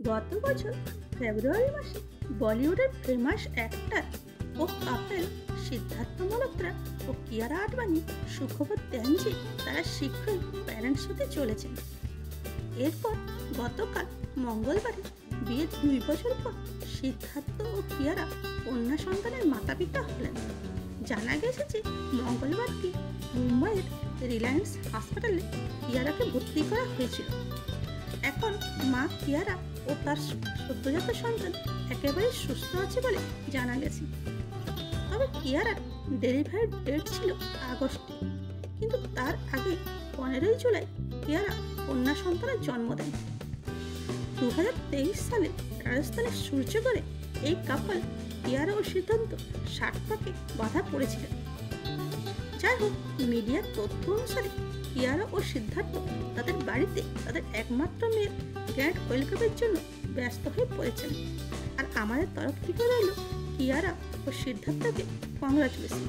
গত বছর ফেব্রুয়ারি মাসে বলিউডের ফেমাস অ্যাক্টর ও কাপল সিদ্ধার্থ মালহোত্রা ও কিয়ারা আডবাণী সুখবর দেন যে তারা শীঘ্রই প্যারেন্টস হতে চলেছেন। এরপর গতকাল মঙ্গলবারে বিয়ের 2 বছর পর সিদ্ধার্থ ও কিয়ারা কন্যা সন্তানের মাতা পিতা হলেন। জানা গেছে যে মঙ্গলবার দিন মুম্বাইয়ের রিলায়েন্স হাসপাতালে কিয়ারাকে ভর্তি করা হয়েছিল। এখন মা কিয়ারা ও তার সদ্যজাত সন্তান একেবারে সুস্থ আছে বলে জানা গেছে। তবে কিয়ারার ডেলিভারির ডেট ছিল আগস্টে, কিন্তু তার আগে 15 জুলাই কিয়ারা কন্যা সন্তানের জন্ম দেন। 2023 সালে রাজস্থানের সূর্যগড়ে এই কাপল কিয়ারা ও সিদ্ধান্ত সার্থকে বাধা পড়েছিলেন। যাই হোক, মিডিয়ার তথ্য অনুসারে কিয়ারা ও সিদ্ধার্থ তাদের বাড়িতে তাদের একমাত্র মেয়ের গ্র্যান্ড ওয়েলকামের জন্য ব্যস্ত হয়ে পড়েছেন। আর আমাদের তরফ থেকে রইল কিয়ারা ও সিদ্ধার্থকে কংগ্রাচুলেশন।